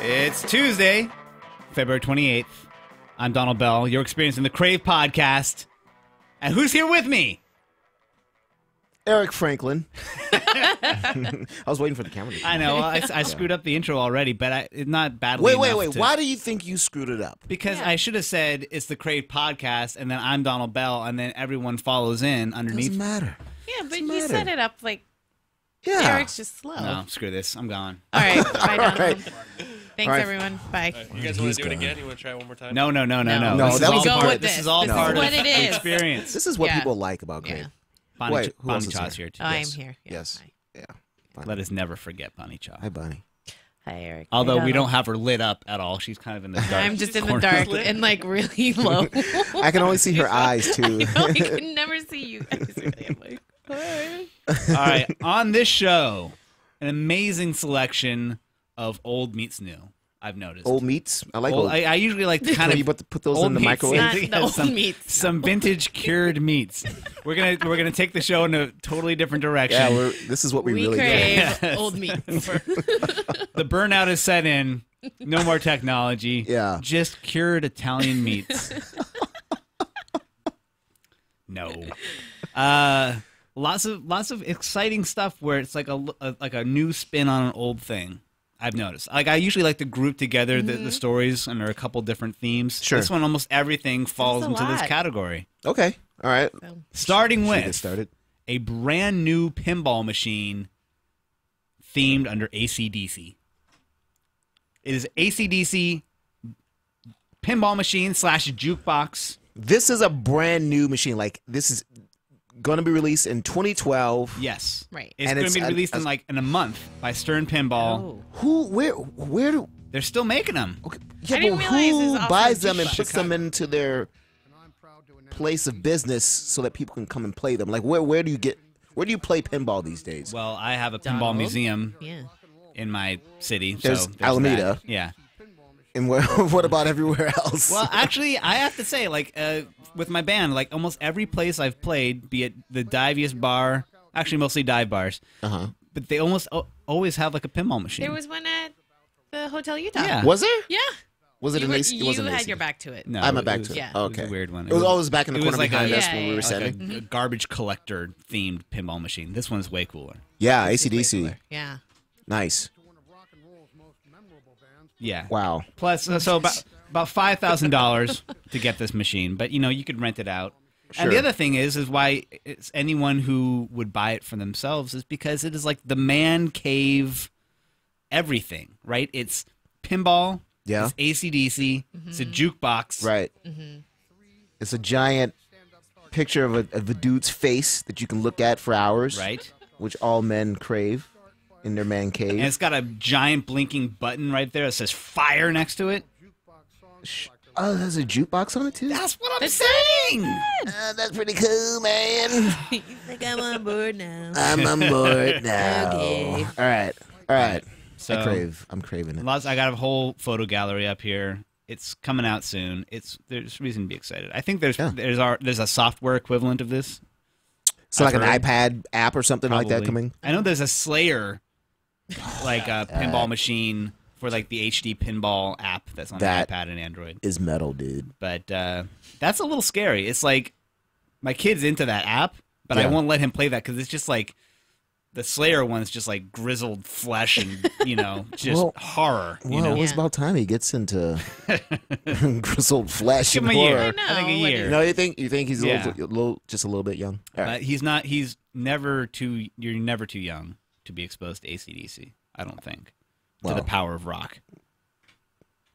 It's Tuesday, February 28th. I'm Donald Bell. You're experiencing the Crave podcast. And who's here with me? Eric Franklin. I was waiting for the camera to come. I know. I screwed up the intro already, but not badly enough. Wait. Why do you think you screwed it up? Because I should have said it's the Crave podcast, and then I'm Donald Bell, and then everyone follows in underneath. Doesn't matter. Yeah, but you set it up like Eric's just slow. No, screw this. I'm gone. All right. Bye, Donald. right. Thanks, everyone. Bye. You guys want to do it again? You want to try it one more time? No. No, This that is was all part- part. This is all This is part what of it the is. experience. This is what people like about Crave. Yeah. Bonnie, Wait, who Bonnie else is Chaw's here? here too. Oh, I'm here. Yeah, Yes. Hi. Yeah. Let us never forget Bonnie Chaw. Hi, Bonnie. Hi, Eric. Although Hi, we don't Donald. have her lit up at all. She's kind of in the dark. I'm just in the corner. dark and like really low. I can only see her eyes, too. I can never see you guys. I'm like, hi. All right, on this show, an amazing selection of old meets new. I've noticed. Old meats. I like Old- old. I usually like to kind you of put those old in the meats. microwave. Not the old some, meats, some vintage cured meats. We're gonna take the show in a totally different direction. Yeah, this is what we really crave do. old meats. The burnout is set in. No more technology. Yeah. Just cured Italian meats. No. Lots of exciting stuff where it's like a new spin on an old thing. I've noticed. Like I usually like to group together the stories under a couple different themes. Sure. This one, almost everything falls a into this lot. category. Okay. All right. Starting Should we get with started? a brand new pinball machine themed under AC/DC. It is AC/DC pinball machine / jukebox. This is a brand new machine. Like, this is going to be released in 2012. Yes. Right. It's And going it's to be released in a month by Stern Pinball. Oh. Where do... They're still making them. Okay. I Yeah, didn't but realize who it's also buys a them and jukebox. puts them into their place of business so that people can come and play them? Like, where do you play pinball these days? Well, I have a pinball Donald? museum Yeah. in my city. There's so Alameda. that. Yeah. And what about everywhere else? Well, actually, I have to say, like, with my band, like, almost every place I've played, be it the diviest bar, actually mostly dive bars, but they almost always have, like, a pinball machine. There was one at the Hotel Utah. Yeah. Was there? Yeah. Was it You an were- AC? It You wasn't an had AC. your back to it. No, I'm a back was- to it. Yeah. Oh, It was okay. a weird one. It was always back in the it corner was like behind a- us Yeah, when we were yeah, setting. a garbage collector themed pinball machine. This one's way cooler. Yeah, It's way AC/DC. cooler. Yeah. Nice. Yeah. Wow. Plus, so about $5,000 to get this machine, but you could rent it out. And the Sure. other thing is why it's anyone who would buy it for themselves is because it is like the man cave everything, right? It's pinball, Yeah. it's AC/DC, it's a jukebox. Right. It's a giant picture of a dude's face that you can look at for hours. Right. Which all men crave in their man cave. And it's got a giant blinking button right there that says fire next to it. Oh, there's a jukebox on it too? That's what I'm saying. That's pretty cool, man. You think I'm on board now? I'm on board now. Okay. All right. So I'm craving it. I got a whole photo gallery up here. It's coming out soon. There's reason to be excited. I think there's a software equivalent of this. So like I've an heard. iPad app or something like that Probably. coming? I know there's a Slayer, like a pinball machine for like the HD pinball app that's on That- the iPad and Android. Is metal, dude. But that's a little scary. It's like my kid's into that app, but I Yeah. won't let him play that because it's just like the Slayer one's just like grizzled flesh and just Well, horror. Well, it was Yeah. about time he gets into grizzled flesh Give and him a year. horror. I I think a know, what year. No, you think he's Yeah. just a little bit young? All right. But he's not. He's never too. You're never too young to be exposed to AC/DC. I don't think to Well. the power of rock.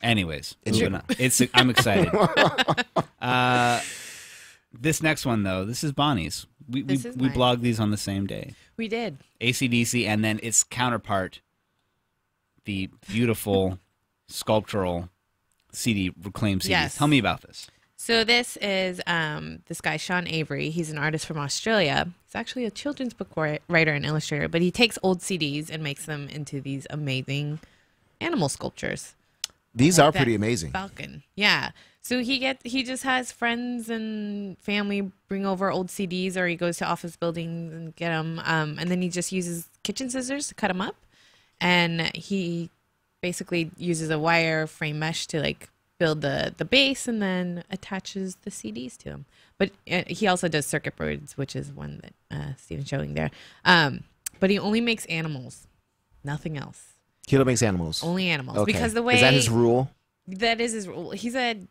Anyways, It's moving on. I'm excited. This next one though, this is Bonnie's. We This is we mine. blogged these on the same day. We did. AC/DC, and then its counterpart, the beautiful sculptural CD Reclaim CDs. Yes. Tell me about this. So this is this guy, Sean Avery. He's an artist from Australia. He's actually a children's book writer and illustrator, but he takes old CDs and makes them into these amazing animal sculptures. These Like are that pretty amazing. Falcon. Yeah. So he just has friends and family bring over old CDs, or he goes to office buildings and get them. And then he just uses kitchen scissors to cut them up. And he basically uses a wire frame mesh to like build the base and then attaches the CDs to them. But he also does circuit boards, which is one that Steven's showing there. But he only makes animals, nothing else. Kilo makes animals. Only animals. Okay. Because the way... Is that his rule? That is his rule. He said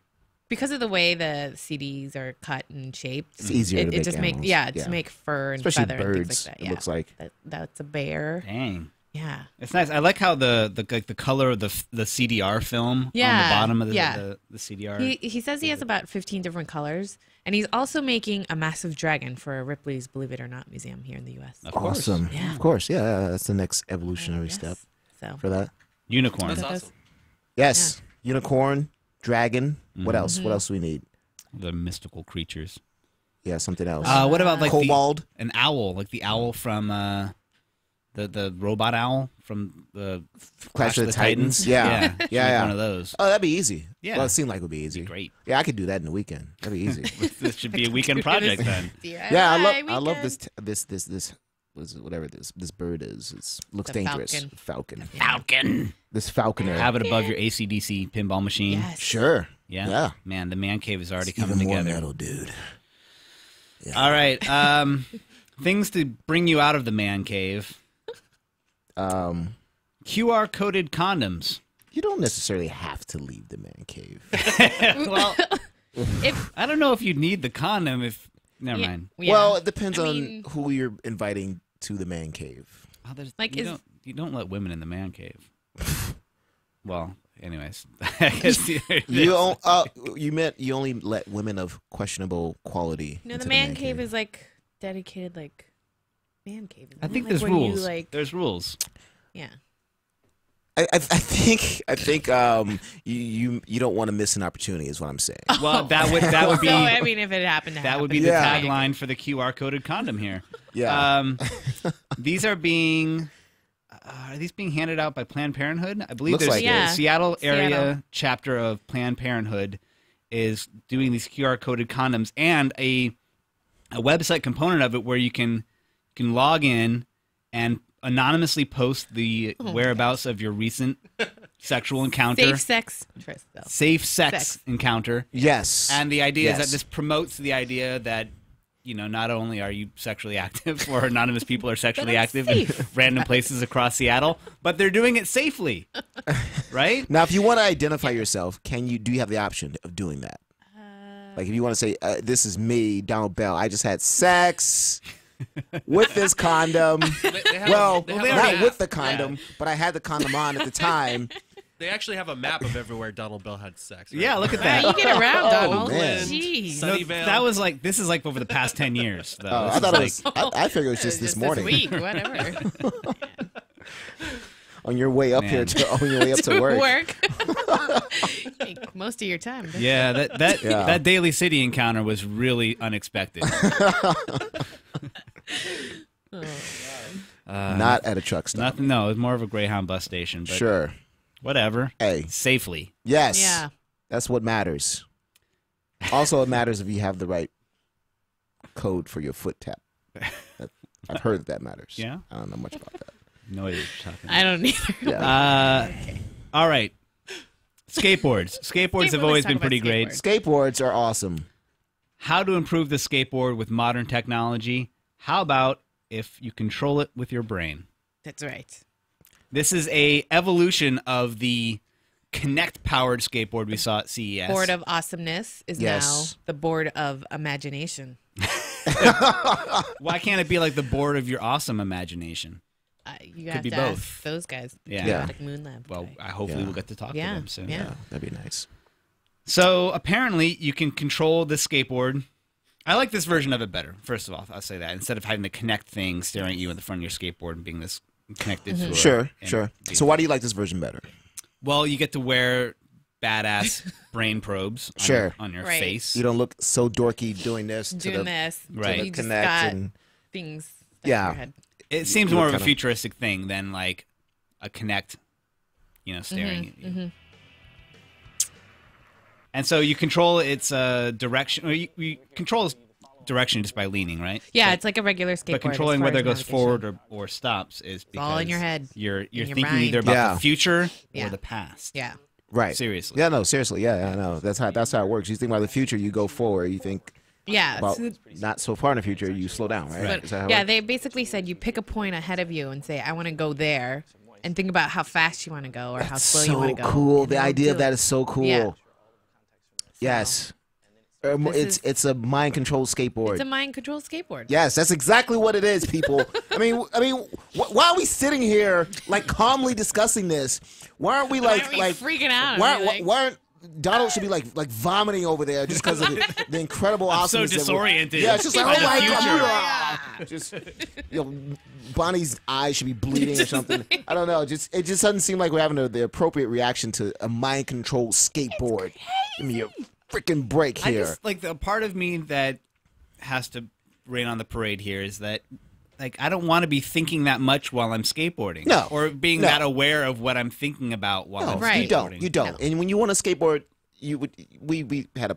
because of the way the CDs are cut and shaped, it's easier to make just animals. To make fur and especially feather birds, and things like that. it looks like. That's a bear. Dang. Yeah. It's nice. I like how the color of the CDR film on the bottom of the CDR. He says he has about 15 different colors, and he's also making a massive dragon for Ripley's Believe It or Not museum here in the U.S. Awesome. Yeah. Of course. Yeah, that's the next evolutionary step for that. Unicorn. That's awesome. Yes. Yeah. Unicorn, dragon. What else? What else do we need? The mystical creatures. Yeah, something else. What about like kobold? An owl, like the owl from the robot owl from the Clash of the Titans. Yeah. One of those. Oh, that'd be easy. Yeah. Well, it seemed like it would be easy. Great. Yeah, I could do that in the weekend. That'd be easy. This should be a weekend project then. Yeah, I love this whatever this bird is. It looks dangerous. Falcon. This falconer. Have it above your AC/DC pinball machine. Yes. Sure. Yeah. Man, the man cave is already coming even more together. metal, dude. Yeah. All right. Things to bring you out of the man cave. QR coded condoms. You don't necessarily have to leave the man cave. Well, I don't know if you need the condom if. Never mind. Yeah. Well, it depends on who you're inviting to the man cave. Oh, Like, you don't let women in the man cave. Well, anyways, I guess you meant you only let women of questionable quality. No, into the man cave is like dedicated, like man cave. I think like there's where rules. There's rules. Yeah. I think you don't want to miss an opportunity is what I'm saying. Well, that would be. So, I mean, if it happened to that would be happen. the tagline for the QR coded condom here. Yeah. These are being. Are these being handed out by Planned Parenthood? I believe Looks there's like it. Seattle area chapter of Planned Parenthood is doing these QR coded condoms and a website component of it where you can log in and anonymously post the whereabouts of your recent sexual encounter. Safe sex encounter. Yes. And the idea is that this promotes the idea that, you know, not only are you sexually active or anonymous people are sexually active in random places across Seattle, but they're doing it safely. Right? Now, if you want to identify yourself, do you have the option of doing that? Like if you want to say, this is me, Donald Bell, I just had sex with this condom. Not with the condom, but I had the condom on at the time. They actually have a map of everywhere Donald Bell had sex. Right? Yeah, look at that. You get around, Donald. Man. Jeez. Sunnyvale. That was like, this is like over the past 10 years. Though. I thought it was. I figured it was just this morning. This week, whatever. On your way up here, on your way up to work. Take most of your time. Yeah, that Daly City encounter was really unexpected. Not at a truck stop. Nothing. No, it was more of a Greyhound bus station. But Sure. Whatever. Hey. Safely. Yes. Yeah. That's what matters. Also, it matters if you have the right code for your foot tap. I've heard that matters. Yeah? I don't know much about that. No idea what you're talking about. I don't either. Yeah. All right. Skateboards. Skateboards have always been pretty great. Skateboards are awesome. How to improve the skateboard with modern technology? How about if you control it with your brain? That's right. This is a evolution of the Kinect-powered skateboard we saw at CES. Board of Awesomeness is now the Board of Imagination. Why can't it be like the board of your awesome imagination? You have be to both. ask those guys. Yeah. Robotic Moon Lab. Well, hopefully we'll get to talk to them soon. Yeah. That'd be nice. So apparently you can control the skateboard. I like this version of it better. First of all, I'll say that instead of having the Kinect thing staring at you in the front of your skateboard and being this connected to Sure. So why do you like this version better? Well, you get to wear badass brain probes on your face. You don't look so dorky doing this. Doing this. Right. You just Kinect got and things. Yeah. Your head. It seems more of a futuristic thing than like a Kinect, staring at you. And so you control its direction. Or you control direction just by leaning, right? Yeah, it's like a regular skateboard. But controlling as far whether as it goes navigation. forward or stops is because all in your head. You're your thinking mind. either about Yeah. the future Yeah. or the past. Yeah. Right. Seriously. Yeah, no, seriously. Yeah, I know. That's how it works. You think about the future, you go forward. You think Yeah. about so- not so far in the future, you slow down, right? but Is that how it yeah, works? they basically said you pick a point ahead of you and say, I want to go there, and think about how fast you want to go or how That's slow you want to go. cool. and The they'll idea do of that it. is so cool. Yeah. Yes. This It's a mind controlled skateboard. It's a mind control skateboard. Yes, that's exactly what it is, people. I mean, why are we sitting here like calmly discussing this? Why aren't we like Why aren't we freaking out? Why, I mean, like- why aren't Donald should be like vomiting over there just because of the incredible so awesomeness. that we're- disoriented Yeah, it's just like by oh the my future. god, just Bonnie's eyes should be bleeding or something. I don't know. It just doesn't seem like we're having the appropriate reaction to a mind controlled skateboard. Give me a freaking break I here. just like the part of me that has to rain on the parade here is that like I don't want to be thinking that much while I'm skateboarding. No. Or being No. that aware of what I'm thinking about while I'm Right. You don't. skateboarding. You don't. And when you want to skateboard, we had a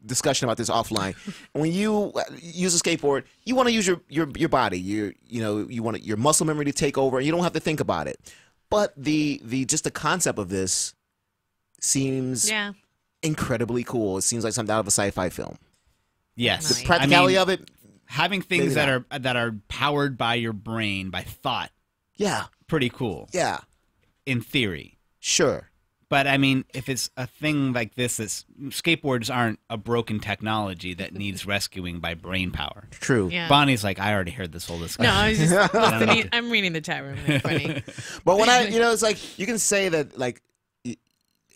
discussion about this offline. When you use a skateboard, you want to use your body. You want your muscle memory to take over, and you don't have to think about it. But the just the concept of this seems Yeah. incredibly cool. It seems like something out of a sci-fi film. Yes. Nice. Practicality I mean, of it, having maybe things that are powered by your brain, by thought, yeah, pretty cool yeah, in theory. sure. But I mean, if it's a thing like this, skateboards aren't a broken technology that needs rescuing by brain power. True. Yeah. Bonnie's like, I already heard this whole discussion. No, I was just listening. I'm reading the chat room. It's funny. But when it's like you can say that like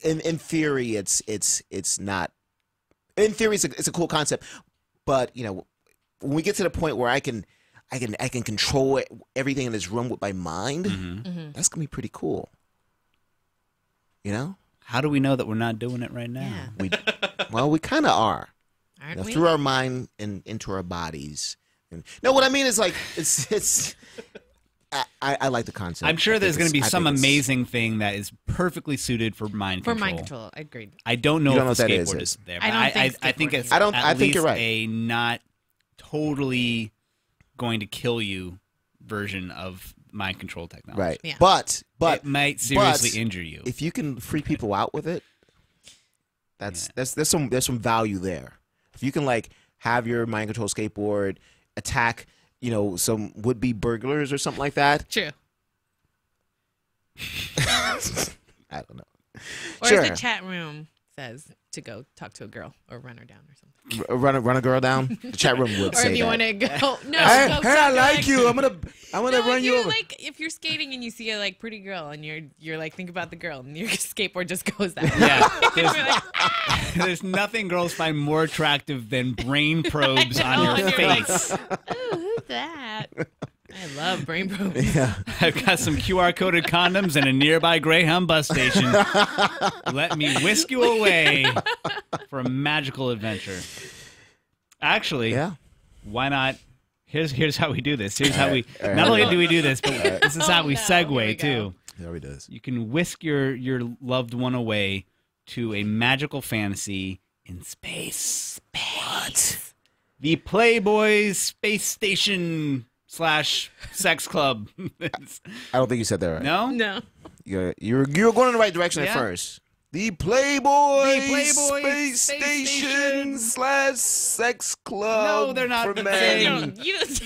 in theory it's not in theory it's a cool concept, but when we get to the point where I can control everything in this room with my mind, that's gonna be pretty cool. How do we know that we're not doing it right now? Yeah. We kind of are. Aren't we? Through our mind and into our bodies. No, what I mean is like it's. I like the concept. I'm sure there's going to be some I think it's- amazing thing that is perfectly suited for mind For control. mind control. I agreed. I don't know You don't if know the what that skateboard is. is there. I but don't think I think skateboarding it's is. I don't- at I think you're least right. a not totally going to kill you version of mind control technology. Right. Yeah. But it might seriously injure you. if you can freak people out with it, there's some value there. If you can like have your mind control skateboard attack, some would be burglars or something like that. True. I don't know. Or Sure. if the chat room says to go talk to a girl or run her down or something. Run a girl down. The chat room would Or say if you that. want to go, no, Hey, go hey, I talk like to you. I'm gonna No, run you over. Like if you're skating and you see a like pretty girl and you're like think about the girl and your skateboard just goes that way. Yeah, You're like, there's nothing girls find more attractive than brain probes on know, your and you're like, face. oh, who's that? I love brain probes. Yeah. I've got some QR coded condoms and a nearby Greyhound bus station. Let me whisk you away for a magical adventure. Actually, Yeah. why not? Here's how we do this. Here's how we. all right. Not only do we do this, but this is how we no, here we segue go. too. There he does. You can whisk your loved one away to a magical fantasy in space. What? The Playboy Space Station / sex club. I don't think you said that right. No? No. You're going in the right direction Yeah. at first. The Playboy, Playboy Space Space Station / sex club. No, they're not for the men. same. You don't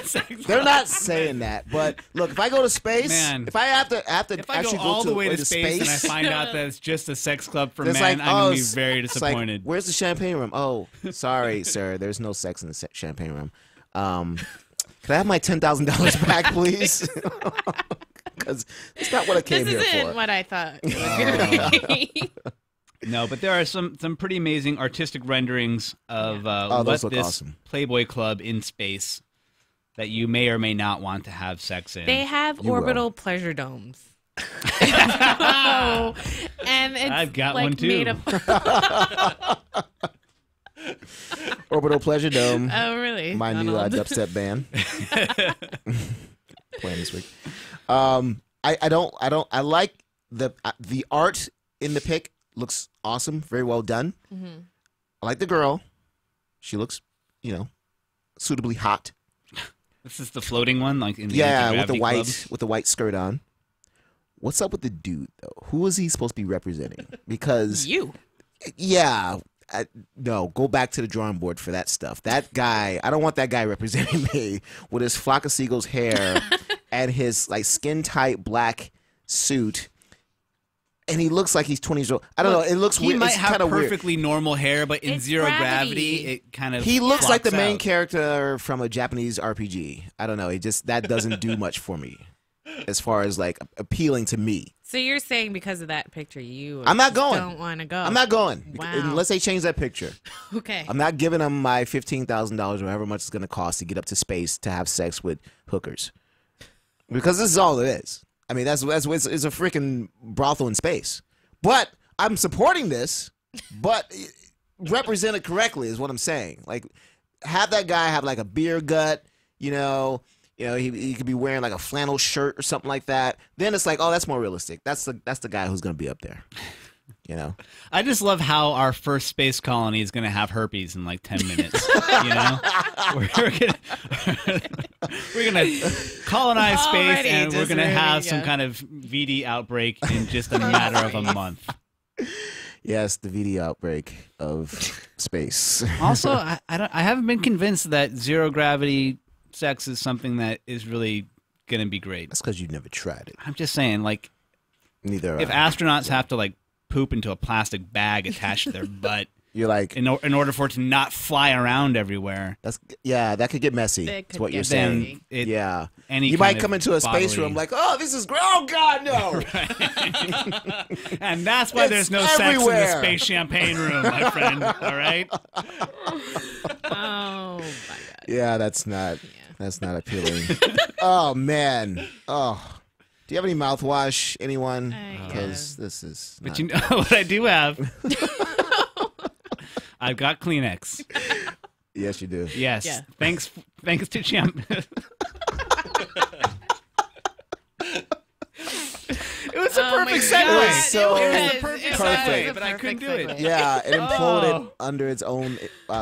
Sex They're club. not saying that. But look, if I go to space, Man. if I have to If I actually go all to the way to to space and I find out that it's just a sex club for it's men, like, I'm oh, going to be very it's like, disappointed. where's the champagne room? Oh, sorry, sir. There's no sex in the champagne room. Can I have my $10,000 back, please? Because it's not what I came This here isn't for. what I thought. It was gonna be. No, but there are some pretty amazing artistic renderings of Oh, what those look this awesome. Playboy club in space that you may or may not want to have sex in. They have You will. orbital pleasure domes. Oh, and it's I've got like one, too. made of. Orbital Pleasure Dome. Oh, really? My new Donald? dubstep band. Playing this week. I like the art in the pic. Looks awesome. Very well done. Mm-hmm. I like the girl. She looks, suitably hot. This is the floating one, like in the with anti-gravity the white skirt on. What's up with the dude though? Who is he supposed to be representing? Because You. yeah. No, go back to the drawing board for that stuff. That guy, I don't want that guy representing me with his flock of seagulls hair and his like skin tight black suit. And he looks like he's 20 years old. I don't know. It looks weird. He might it's have weird. perfectly normal hair, but in It's zero gravity. gravity, it kind of He looks like the main out. character from a Japanese RPG. I don't know. That doesn't do much for me as far as like appealing to me. So you're saying because of that picture, I'm not just going. don't want to go. I'm not going Wow. unless they change that picture. Okay. I'm not giving them my $15,000 or however much it's going to cost to get up to space to have sex with hookers. Because this is all it is. I mean, that's it's a freaking brothel in space. But I'm supporting this, but represent it correctly is what I'm saying. Like, have that guy have like a beer gut, he could be wearing like a flannel shirt or something like that. Then it's like, oh, that's more realistic. That's the guy who's going to be up there. I just love how our first space colony is going to have herpes in like 10 minutes. We're gonna colonize space, Already and we're just gonna ready have to some go. kind of VD outbreak in just a matter of a month. Yes, the VD outbreak of space. Also, I haven't been convinced that zero gravity sex is something that is really gonna be great. That's because you never tried it. I'm just saying, like, Neither. if astronauts have to like poop into a plastic bag attached to their butt You're like, in order for it to not fly around everywhere, that could get messy. That That's could what you're get saying. messy. it, Yeah. any You kind might come of into a space bodily- room like, oh, this is great. Oh, God, no. And that's why It's there's no sex in everywhere. the space champagne room, my friend. All right. Oh my god. Yeah, that's not appealing. Oh, man. Oh. Do you have any mouthwash, anyone? Because this is But not- you know what I do have? I've got Kleenex. Yes, you do. Yes. Yeah. Thanks to Champ. It was a Oh my perfect God, segue. It was so It was a perfect perfect. segue, but I couldn't do it. Yeah, it imploded Oh. under its own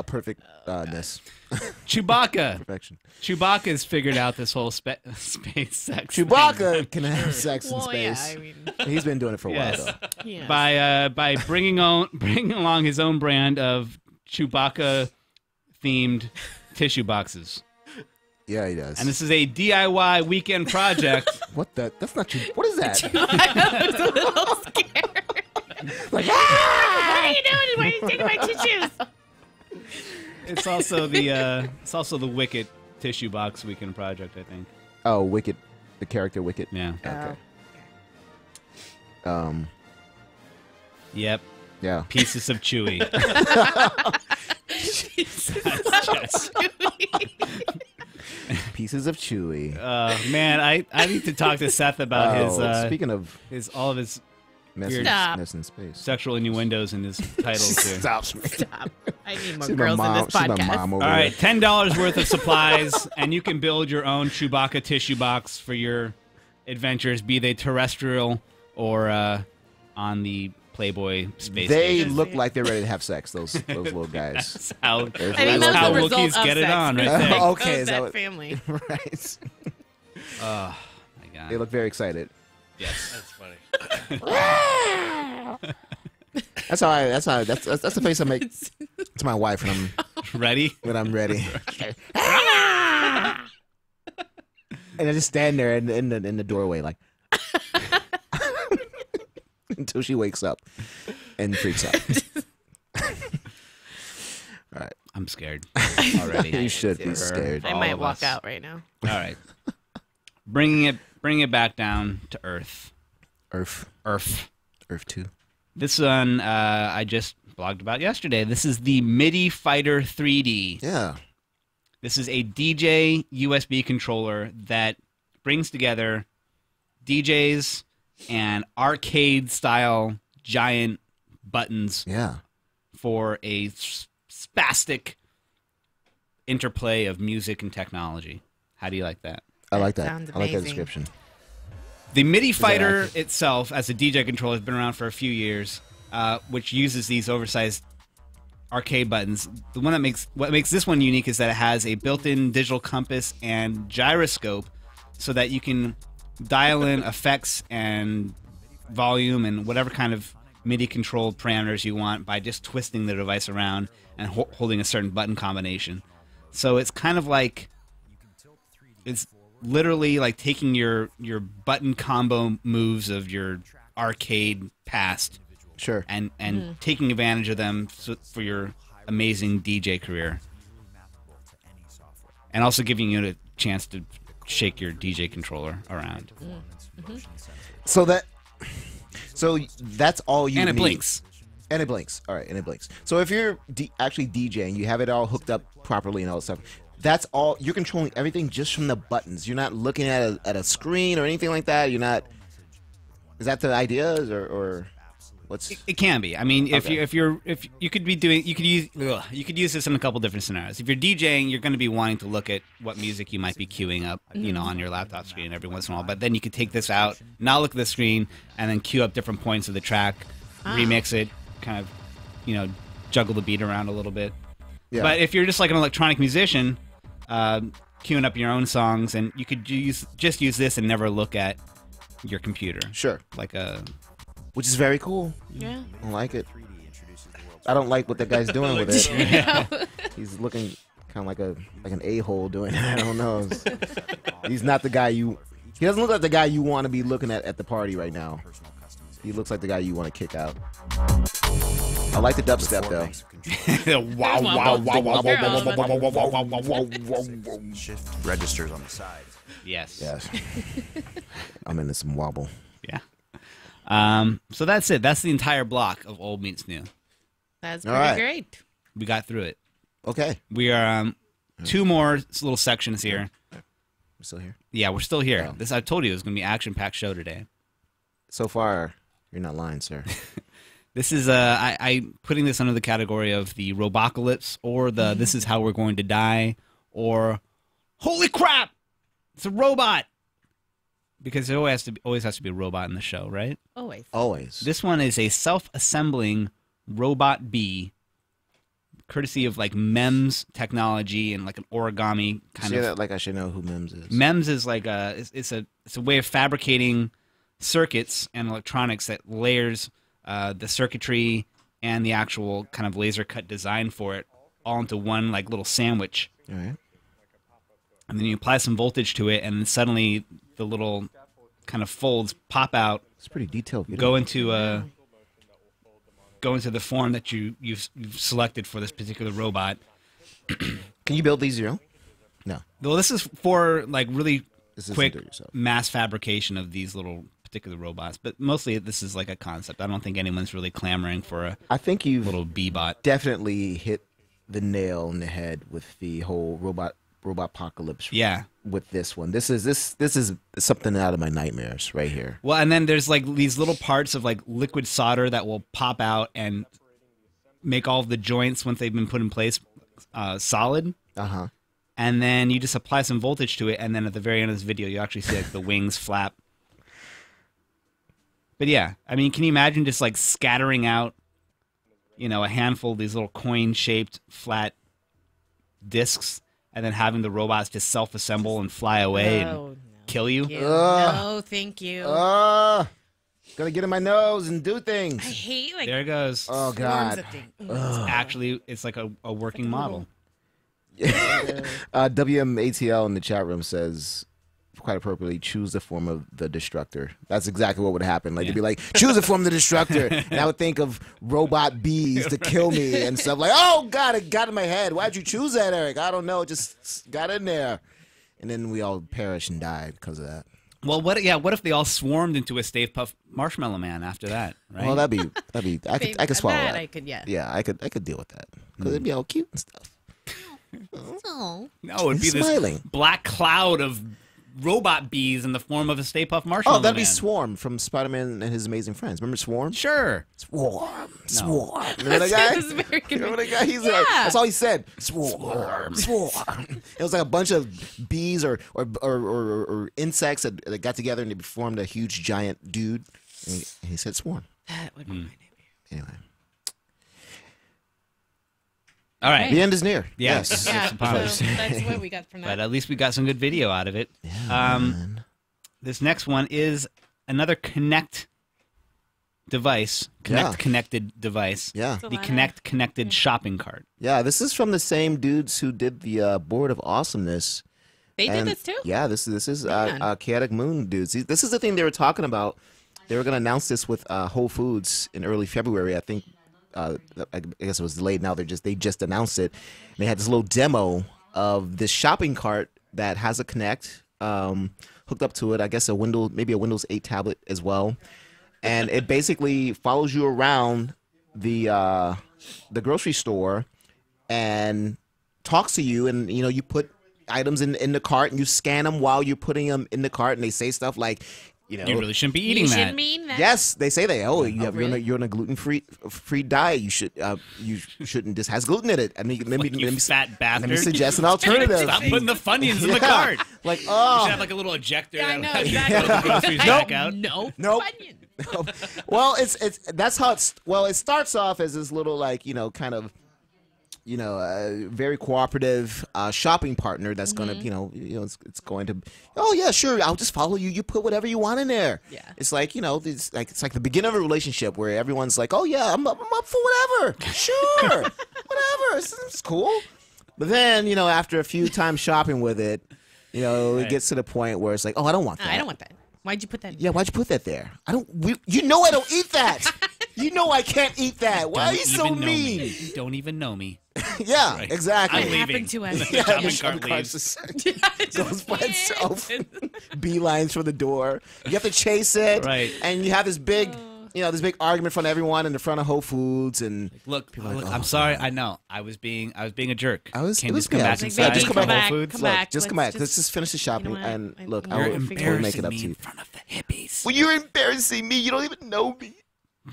perfectness. Chewbacca. Perfection. Chewbacca's figured out this whole space sex. thing. Chewbacca can have sex in Well, yeah, space. I mean, He's been doing it for a while, Yes. though. yeah. By bringing along his own brand of Chewbacca themed tissue boxes. Yeah, he does. And this is a DIY weekend project. What the? That's not true. What is that? I was a little scared. Like, What are you doing? Why are you taking my tissues? It's also the Wicket tissue box weekend project, I think. oh, Wicket, the character Wicket. Yeah. Okay. Yep. Yeah. Pieces of Chewy. That's just- Pieces of Chewy. man, I need to talk to Seth about Speaking of all of his Stop. mess in space. sexual innuendos in his titles here. Stops me. Stop. I need more She's my girls in mom. this She's my podcast. mom over All right, there. $10 worth of supplies, and you can build your own Chewbacca tissue box for your adventures, be they terrestrial or on the Playboy space They station. look like they're ready to have sex. Those little guys. That's how, I mean, That's that's how the result Wookiees of get it sex. on right there. Okay, Of is that that what- family. right. Oh, my God. They look very excited. Yes. That's funny. That's the face I make to my wife Ready? when I'm ready. And I just stand there in the doorway like until she wakes up and freaks out. All right. I'm scared already. You should be scared. I all might of walk us. out right now. All right. Bringing it back down to Earth. Earth 2. This one I just blogged about yesterday. This is the Midifighter 3D. Yeah. This is a DJ USB controller that brings together DJs and arcade-style giant buttons Yeah. for a spastic interplay of music and technology. How do you like that? I like That that. sounds I like that amazing. description. The Midifighter itself, as a DJ controller, has been around for a few years, which uses these oversized arcade buttons. The one what makes this one unique is that it has a built-in digital compass and gyroscope, so that you can dial in effects and volume and whatever kind of MIDI-controlled parameters you want by just twisting the device around and holding a certain button combination. So it's kind of like, it's literally like taking your button combo moves of your arcade past, Sure. and taking advantage of them for your amazing DJ career, and also giving you a chance to shake your DJ controller around. So that's all you And it need. blinks. And it blinks. All right, and it blinks. So if you're actually DJing, you have it all hooked up properly and all that stuff. That's all. You're controlling everything just from the buttons. You're not looking at a screen or anything like that. You're not. Is that the idea, or what's? It can be. I mean, if Okay. you could be doing, you could use this in a couple different scenarios. If you're DJing, you're going to be wanting to look at what music you might be queuing up, on your laptop screen every once in a while. But then you could take this out, not look at the screen, and then queue up different points of the track, remix it, kind of, juggle the beat around a little bit. Yeah. But if you're just like an electronic musician, queuing up your own songs, and you could just use this and never look at your computer. Sure. Which is very cool. Yeah. I like it. I don't like what that guy's doing with it. He's looking kind of like an a-hole doing it. I don't know. He's not the guy you. He doesn't look like the guy you want to be looking at the party right now. He looks like the guy you want to kick out. I like the dubstep though. Wow, wow, wow, wow, wow, wow, wow. Shift registers on the side. Yes. Yes. I'm into some wobble. Yeah. So that's it. That's the entire block of old meets new. That's All pretty right. great. We got through it. Okay. We are two more little sections here. We're still here. Yeah, we're still here. Oh. This I told you it was going to be an action-packed show today. So far, you're not lying, sir. This is I putting this under the category of the Robocalypse, or the this is how we're going to die, or holy crap, it's a robot. Because there always has to be a robot in the show, right? Always. Always. This one is a self-assembling robot bee, courtesy of like MEMS technology and like an origami kind Say of. that like I should know who MEMS is. MEMS is like it's a way of fabricating circuits and electronics that layers the circuitry and the actual kind of laser cut design for it all into one like little sandwich. All right. And then you apply some voltage to it, and then suddenly the little kind of folds pop out, It's pretty detailed. go into the form that you've selected for this particular robot. Can you build these your own? No. Well, this is for like really This isn't quick do-it-yourself. mass fabrication of these little particular robots, but mostly this is like a concept. I don't think anyone's really clamoring for a I think you've little bee-bot. definitely hit the nail on the head with the whole robot apocalypse. Yeah. With this one, this is something out of my nightmares right here. Well, and then there's like these little parts of like liquid solder that will pop out and make all of the joints once they've been put in place solid. Uh-huh. And then you just apply some voltage to it, and then at the very end of this video, you actually see like the wings flap. But yeah, I mean, can you imagine just like scattering out, a handful of these little coin-shaped flat discs, and then having the robots just self-assemble and fly away and kill you? No, thank you. Gotta get in my nose and do things. I hate like There it goes. Oh swarms God. of things. It's like a working model. WMATL in the chat room says, quite appropriately, choose the form of the destructor. That's exactly what would happen. Like, Yeah. they'd be like, choose the form of the destructor. And I would think of robot bees to kill me and stuff like, oh, God, it got in my head. Why'd you choose that, Eric? I don't know. It just got in there. And then we all perish and die because of that. Well, what if they all swarmed into a Stave Puft Marshmallow Man after that, right? Well, that'd be, I could swallow that. I could, yeah. Yeah, I could deal with that. Because it'd be all cute and stuff. Oh. No, it'd be He's smiling. this black cloud of robot bees in the form of a Stay Puft Marshmallow Oh, that'd be Man. Swarm from Spider-Man and His Amazing Friends. Remember Swarm? Sure. Swarm. Remember that guy? That's very Remember that convenient. guy? Yeah. That's all he said. Swarm. It was like a bunch of bees or insects that got together and they formed a huge giant dude. And, and, he, and he said swarm. That would be my name. Anyway. All right. The end is near. Yeah. Yes. Yeah, upon us. so that's what we got from But that. at least we got some good video out of it. Man. This next one is another Kinect device. Yeah. Connected device. Yeah. The Kinect connected shopping cart. Yeah, this is from the same dudes who did the Board of Awesomeness. They did And, this too? Yeah, this is Man. Chaotic Moon dudes. This is the thing they were talking about. They were going to announce this with Whole Foods in early February. I think. I guess it was delayed. Now they just announced it. And they had this little demo of this shopping cart that has a Kinect hooked up to it. I guess maybe a Windows 8 tablet as well. And it basically follows you around the grocery store and talks to you, and you put items in the cart and you scan them while you're putting them in the cart, and they say stuff like, You really shouldn't be eating you that. shouldn't be eating that. yes, they say that. Oh, really? you're on a gluten-free diet. You shouldn't. This has gluten in it. I mean, let You me fat bastard. let me suggest an alternative. Stop putting the Funyuns in the Yeah. cart. Like, You oh, should have like a little ejector. Yeah, I that know, lets you exactly. throw the groceries back out. No. Nope. Funyun. well, it's that's how it's. Well, it starts off as this little kind of. Very cooperative shopping partner that's gonna, it's going to. Oh yeah, sure. I'll just follow you. You put whatever you want in there. Yeah. It's like it's like the beginning of a relationship where everyone's like, oh yeah, I'm up for whatever. Sure, whatever. It's cool. But then after a few times shopping with it, it gets to the point where it's like, oh, I don't want that. I don't want that. Why'd you put that in? Yeah, why'd you put that there? I don't. I don't eat that. You know I can't eat that. Why are you so Even know me. mean? You don't even know me. Yeah, Right. exactly. I'm What leaving. happened to us? The shopping cart shopping leaves. just goes by itself. Beelines for the door. You have to chase it, Right. And you have this big, this big argument in front of everyone in the front of Whole Foods, and Look, People are like, look, "Oh, I'm sorry. I know. I was being a jerk. I was- Can it you was just come me. I back was like, inside? just come back. Whole Foods? Come back. just come Let's back. Let's just finish the shopping. You know what? And I- look, You're I will embarrassing totally make it up me to in you. front of the hippies. Well, you're embarrassing me. You don't even know me.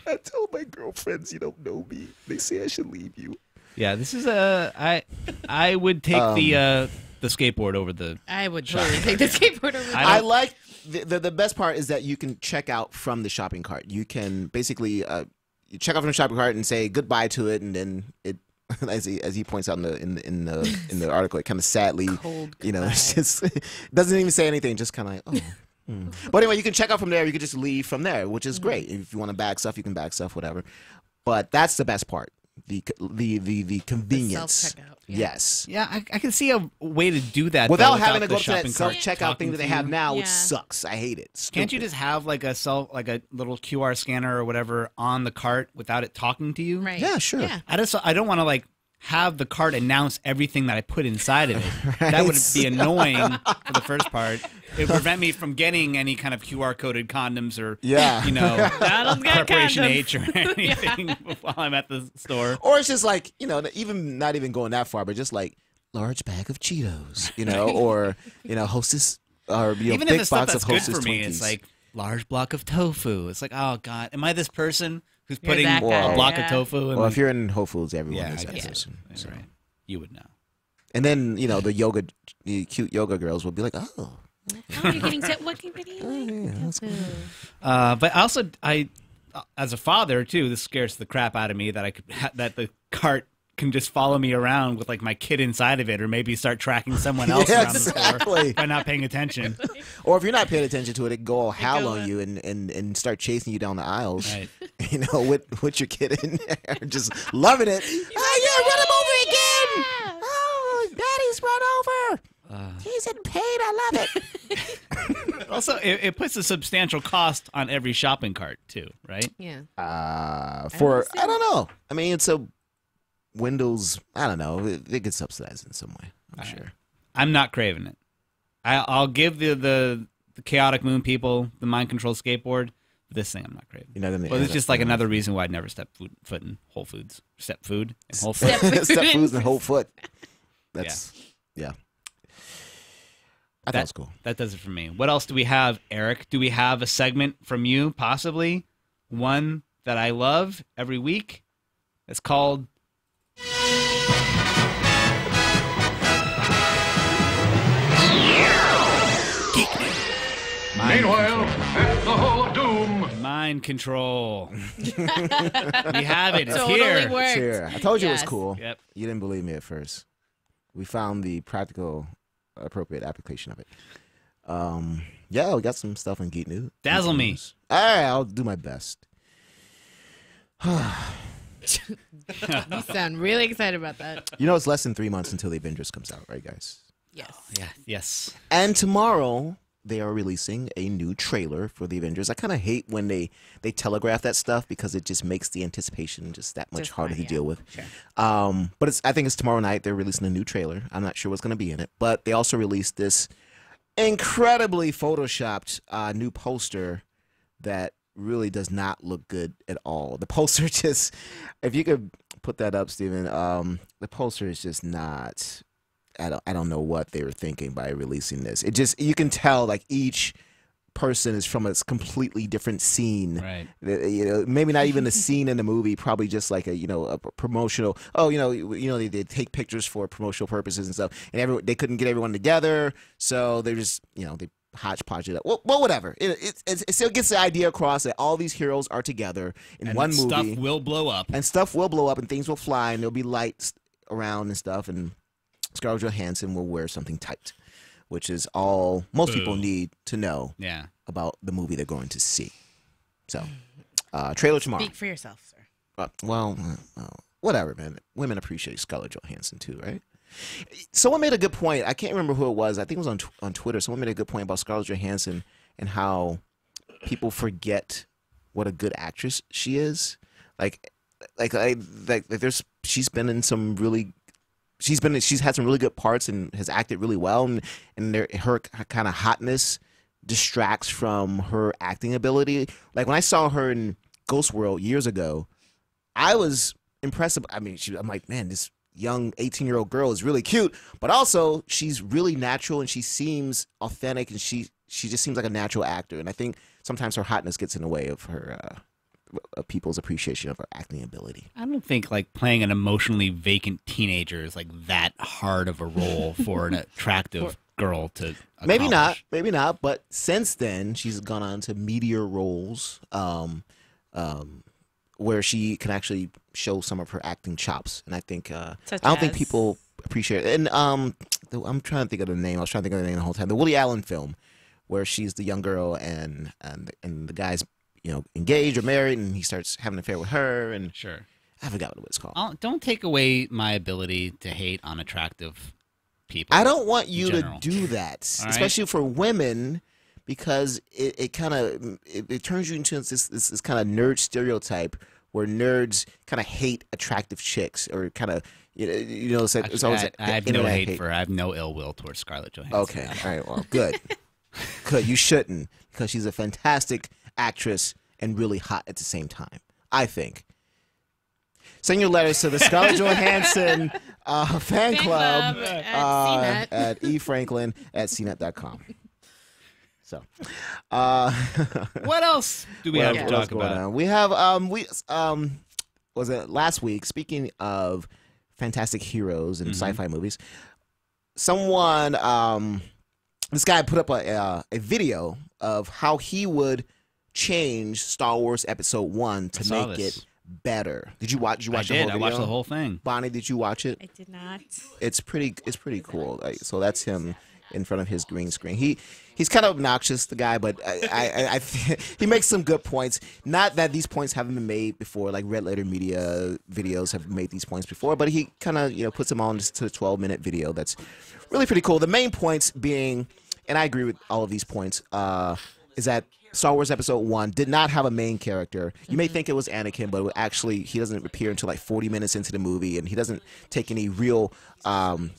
I tell my girlfriends you don't know me. They say I should leave you. Yeah, this is I would take the skateboard over the. I would totally take the skateboard over. I I don't- like the best part is that you can check out from the shopping cart. You can basically you check out from the shopping cart and say goodbye to it, and then it, as he points out in the article, it kind of sadly, Cold it's just it doesn't even say anything, just kind of like, oh. But anyway, you can check out from there. You can just leave from there, which is great. If you want to bag stuff, you can bag stuff, whatever. But that's the best part. The convenience. self-checkout, yeah. Yes. Yeah, I can see a way to do that Without though, having to the go to that shopping cart self-checkout talking thing that they to have you. now, which Yeah. sucks. I hate it. Can't you Stupid. just have like a little QR scanner or whatever on the cart without it talking to you? Right. Yeah, sure. Yeah. I don't want to like have the cart announce everything that I put inside of it. That would be annoying for the first part. It would prevent me from getting any kind of QR coded condoms or Yeah. Donald's got Preparation condoms. H or anything while I'm at the store. Or it's just like, even not even going that far, but just like large bag of Cheetos, or, Hostess, or, Even if big it's stuff box that's of good Hostess for me, Twinkies. it's like large block of tofu. It's like, oh God, am I this person who's You're putting that guy, a block yeah. of tofu? And well, if you're in Whole Foods, everyone yeah, is I that guess person. that's So. right. You would know. And then, the cute yoga girls will be like, oh. Oh, you're getting set. What can you that's cool. But also, as a father too, this scares the crap out of me that that the cart can just follow me around with like my kid inside of it, or maybe start tracking someone else Yeah, around the store exactly. by not paying attention. Or if you're not paying attention to it, it can go all howl go on on. you and start chasing you down the aisles. Right. With your kid in there, just loving it. Oh yeah, run him over again! Oh, Daddy's run over. He's in pain. I love it. Also, it puts a substantial cost on every shopping cart too, right? Yeah. I understand. don't know. I mean, it's a Windows. I don't know. It gets subsidized in some way. I'm sure. I'm not craving it. I'll give the Chaotic Moon people the mind control skateboard. This thing I'm not craving. You're not gonna. Well, it's just like another reason why I'd never step foot in Whole Foods. Step food in Whole Step Foods. Step foods and whole foot. That's yeah. I thought it was cool. That does it for me. What else do we have, Eric? Do we have a segment from you, possibly? One that I love every week? It's called... Meanwhile, at the Hall of Doom. Mind control. We have it. It's Totally here. worked. It's here. I told you it was Yes. cool. Yep. You didn't believe me at first. We found the practical, appropriate application of it. Yeah, we got some stuff in Geek News. Dazzle me. All right, I'll do my best. You sound really excited about that. You know, it's less than 3 months until the Avengers comes out, right, guys? Yes. Yeah. Yes. And tomorrow they are releasing a new trailer for the Avengers. I kind of hate when they telegraph that stuff because it just makes the anticipation just that much Just harder fine, to yeah. deal with. Sure. But I think it's tomorrow night. They're releasing a new trailer. I'm not sure what's going to be in it, but they also released this incredibly photoshopped new poster that really does not look good at all. The poster just, if you could put that up, Steven, the poster is just not. I don't know what they were thinking by releasing this. It just, you can tell like each person is from a completely different scene. Right. You know, maybe not even a scene in the movie, probably just like a promotional. Oh, they take pictures for promotional purposes and stuff, and they couldn't get everyone together, so they just they hodgepodge it up. Well, whatever. It still gets the idea across that all these heroes are together in And one movie. stuff will blow up. And stuff will blow up, and things will fly, and there'll be lights around and stuff, and Scarlett Johansson will wear something tight, which is all most people need to know Yeah. about the movie they're going to see. So, trailer tomorrow. Speak for yourself, sir. Whatever, man. Women appreciate Scarlett Johansson too, right? Someone made a good point. I can't remember who it was. I think it was on Twitter. Someone made a good point about Scarlett Johansson and how people forget what a good actress she is. She's been in some really. She's had some really good parts and has acted really well, and her kind of hotness distracts from her acting ability. Like when I saw her in Ghost World years ago, I was impressed. I mean, I'm like, man, this young 18-year-old girl is really cute, but also she's really natural and she seems authentic, and she just seems like a natural actor. And I think sometimes her hotness gets in the way of her people's appreciation of her acting ability. I don't think like playing an emotionally vacant teenager is like that hard of a role for an attractive girl to accomplish. Maybe not. But since then, she's gone on to meteor roles, where she can actually show some of her acting chops. And I think I don't think people appreciate it. And I'm trying to think of the name. I was trying to think of the name the whole time. The Woody Allen film, where she's the young girl and the guy's engaged or married, and he starts having an affair with her. And Sure. I forgot what it's called. Don't take away my ability to hate on attractive people. I don't want you to general. do that, All right. especially for women, because it kind of it turns you into this kind of nerd stereotype where nerds kind of hate attractive chicks, or kind of it's Actually, always I have no internet hate for her. I have no ill will towards Scarlett Johansson. Okay, all right, well, good. You shouldn't, because she's a fantastic actress and really hot at the same time, I think. Send your letters to the Scarlett Johansson fan club at CNET. at efranklin@cnet.com. So, What else do we have to what talk else going about? on? We have was it last week? Speaking of fantastic heroes and sci-fi movies, someone this guy put up a video of how he would change Star Wars Episode 1 to saw make this. it better. Did you watch? Did you watch the I whole did. I video? watched the whole thing. Bonnie, did you watch it? I did not. It's pretty cool. So that's him in front of his green screen. He's kind of obnoxious, the guy, but he makes some good points. Not that these points haven't been made before, like Red Letter Media videos have made these points before, but he kind of puts them on just to a 12-minute video. That's really pretty cool. The main points being, and I agree with all of these points, is that Star Wars Episode 1 did not have a main character. You may think it was Anakin, but actually he doesn't appear until like 40 minutes into the movie, and he doesn't take any real, he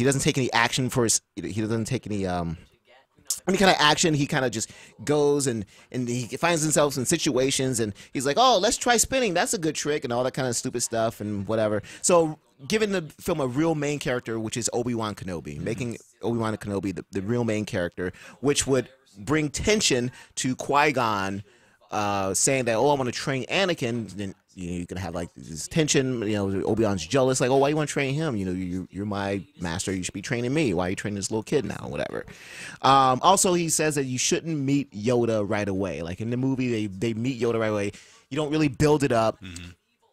doesn't take any action for his, he doesn't take any kind of action. He kind of just goes and he finds himself in situations, and he's like, oh, let's try spinning. That's a good trick, and all that kind of stupid stuff and whatever. So giving the film a real main character, which is Obi-Wan Kenobi, making Obi-Wan Kenobi the real main character, which would bring tension to Qui-Gon saying that, oh, I want to train Anakin. Then you can have like this tension. You know, Obi-Wan's jealous, like, oh, why you want to train him? You know, you're my master. You should be training me. Why are you training this little kid now? Whatever. Also, he says that you shouldn't meet Yoda right away. Like in the movie, they meet Yoda right away. You don't really build it up.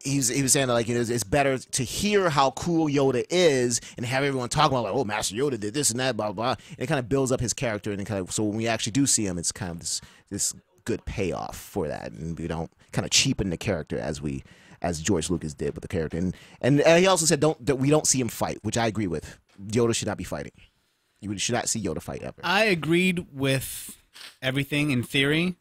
He was saying that, like, you know, it's better to hear how cool Yoda is and have everyone talk about, like, oh, Master Yoda did this and that, blah blah. And it kind of builds up his character, and so when we actually do see him, it's kind of this good payoff for that, and we don't kind of cheapen the character as George Lucas did with the character. And he also said that we don't see him fight, which I agree with. Yoda should not be fighting. You should not see Yoda fight ever. I agreed with everything in theory.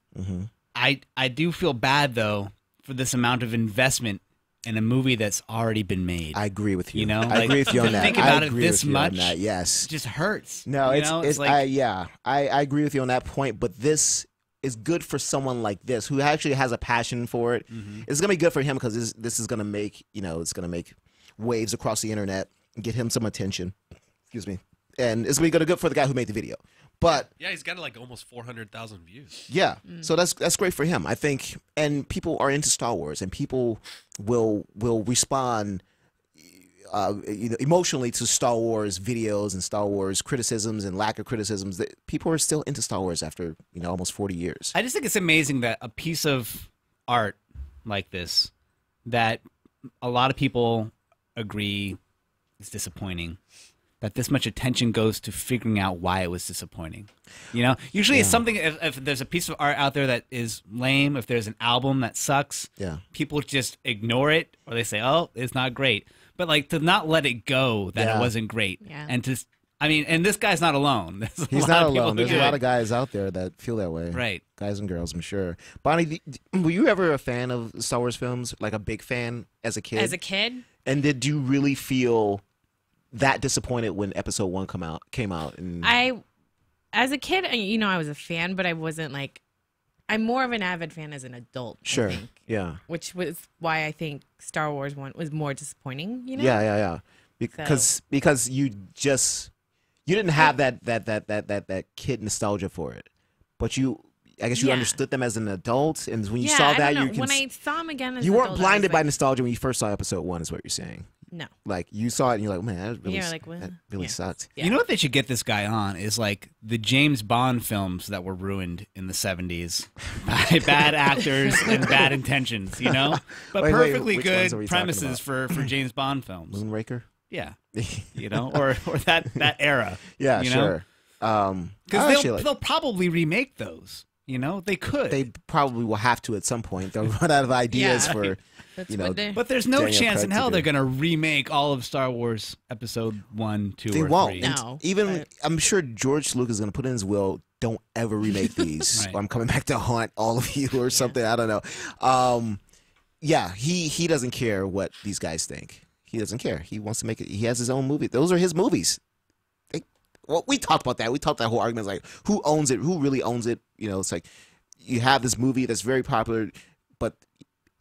I do feel bad though for this amount of investment in a movie that's already been made. I agree with you. You know, I agree with you on that. Think about I it agree this with you much. on that. Yes, it just hurts. No, it's like, I agree with you on that point. But this is good for someone like this who actually has a passion for it. It's gonna be good for him because this is gonna make, you know, it's gonna make waves across the internet and get him some attention. Excuse me, and it's gonna be good for the guy who made the video. But yeah, he's got like almost 400,000 views. Yeah, so that's great for him, I think. And people are into Star Wars, and people will respond you know, emotionally to Star Wars videos and Star Wars criticisms and lack of criticisms. That people are still into Star Wars after, you know, almost 40 years. I just think it's amazing that a piece of art like this, that a lot of people agree is disappointing, that this much attention goes to figuring out why it was disappointing. You know, usually it's something, if there's a piece of art out there that is lame, if there's an album that sucks, people just ignore it, or they say, oh, it's not great. But like, to not let it go that it wasn't great. And to, I mean, and this guy's not alone. He's not alone. There's a lot of guys out there that feel that way. Right. Guys and girls, I'm sure. Bonnie, were you ever a fan of Star Wars films? Like a big fan as a kid? As a kid? And did you really feel that disappointed when Episode 1 came out? And as a kid, you know, I was a fan, but I wasn't like, I'm more of an avid fan as an adult. Sure. I think, yeah. Which was why I think Star Wars 1 was more disappointing. You know. Yeah. Because you didn't have that kid nostalgia for it, but I guess you understood them as an adult, and when you saw that, when I saw them again, as you an weren't adult, blinded by nostalgia when you first saw Episode 1. Is what you're saying? No. Like, you saw it and you're like, man, that really yeah. sucked. Yeah. You know what they should get this guy on is like the James Bond films that were ruined in the 70s by bad actors and bad intentions, you know? But perfectly good premises for James Bond films. Moonraker? Yeah. You know, or that era. Yeah, you sure. Because they'll probably remake those. You know, they could. They probably will have to at some point. They'll run out of ideas for, you know. But there's no Daniel chance Craig in hell to do. they're going to remake all of Star Wars Episode 1, 2, They or won't. 3. No. Even I'm sure George Lucas is going to put in his will, don't ever remake these. Right. I'm coming back to haunt all of you or something. I don't know. Yeah, he doesn't care what these guys think. He doesn't care. He wants to make it. He has his own movie. Those are his movies. Well, we talked about that. We talked that whole argument. Like, who owns it? Who really owns it? You know, it's like you have this movie that's very popular, but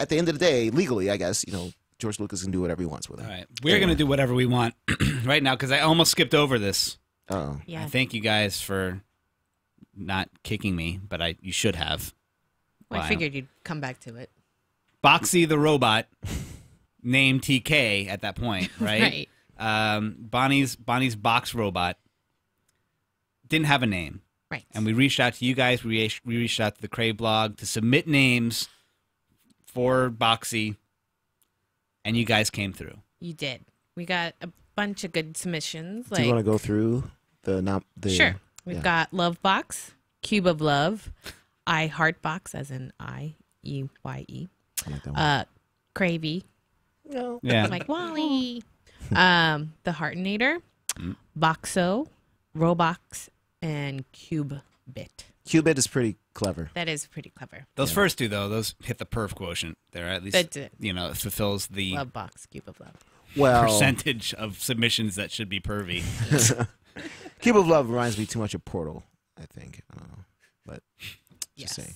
at the end of the day, legally, I guess, you know, George Lucas can do whatever he wants with it. All right. We're going to do whatever we want right now because I almost skipped over this. Oh. Yeah. I thank you guys for not kicking me, but you should have. Well, I figured you'd come back to it. Boxy the robot, named TK at that point, right? Bonnie's box robot didn't have a name. Right. And we reached out to you guys. We reached out to the Crave blog to submit names for Boxy, and you guys came through. You did. We got a bunch of good submissions. Do you want to go through the Sure. We've got Love Box, Cube of Love, I Heart Box, as in IEYE, I like that one. Cravey, Yeah. like Wally, the Heartinator, Boxo, Robox, and Cube Bit. Qubit is pretty clever. That is pretty clever. Those first two, though, those hit the perf quotient. They're at least, That's it. you know, it fulfills the Love Box, Cube of Love. Well, percentage of submissions that should be pervy. Cube of Love reminds me too much of Portal, I think. I don't know. But just saying.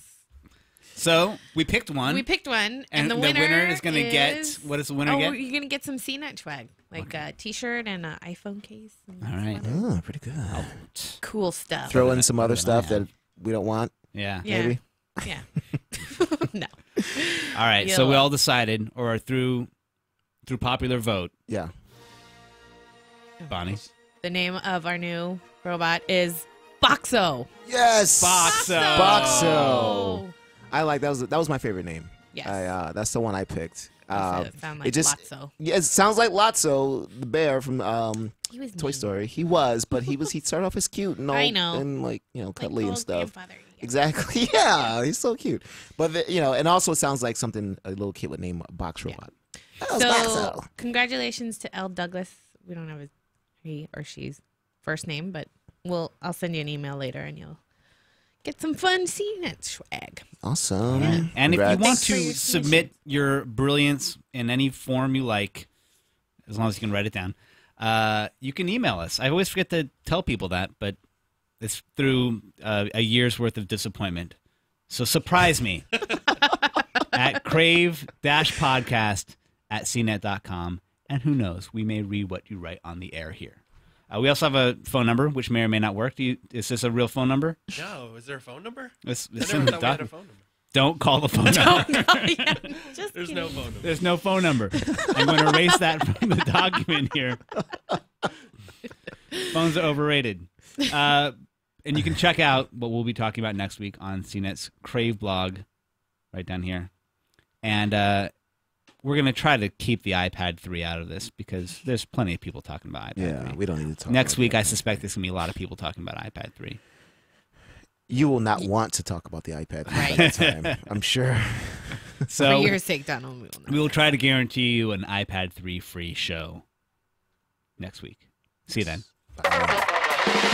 So we picked one. We picked one, and the winner is going to get, what does the winner get? You're going to get some CNET swag, like a T-shirt and an iPhone case. And All right. Oh, pretty good. Cool stuff. Throw in some other stuff that we don't want. Yeah. Yeah. Maybe. Yeah. No. All right, so we all decided, or through popular vote, Yeah. Bonnie. The name of our new robot is Boxo. Yes. Boxo. Boxo. I like that was my favorite name. Yes. That's the one I picked. Does it sound like Lotso? Yeah, it sounds like Lotso, the bear from He was Toy mean. Story. He was, but he started off as cute and all, I know. and cuddly and old stuff. grandfather, yeah. Exactly. Yeah, he's so cute. But and also it sounds like something a little kid would name a box robot. That was So, Boxo. congratulations to L. Douglas. We don't have a he or she's first name, but I'll send you an email later and you'll get some fun CNET swag. Awesome. Yeah. And if you want Thanks for to your submit your brilliance in any form you like, as long as you can write it down, you can email us. I always forget to tell people that, but it's through a year's worth of disappointment. So surprise me at crave-podcast@cnet.com. And who knows, we may read what you write on the air here. We also have a phone number, which may or may not work. Is this a real phone number? No, is there a phone number? It's I in never the thought we had a document. phone number. Don't call the phone number. Just There's kidding. no phone number. There's no phone number. I'm going to erase that from the document here. Phones are overrated. And you can check out what we'll be talking about next week on CNET's Crave blog, right down here. And we're going to try to keep the iPad 3 out of this because there's plenty of people talking about iPad 3. Yeah, we don't need to talk Next about week, that. I suspect there's going to be a lot of people talking about iPad 3. You will not want to talk about the iPad by that time, I'm sure. So For your sake, Donald. we will try to guarantee you an iPad 3 free show next week. See you then. Bye.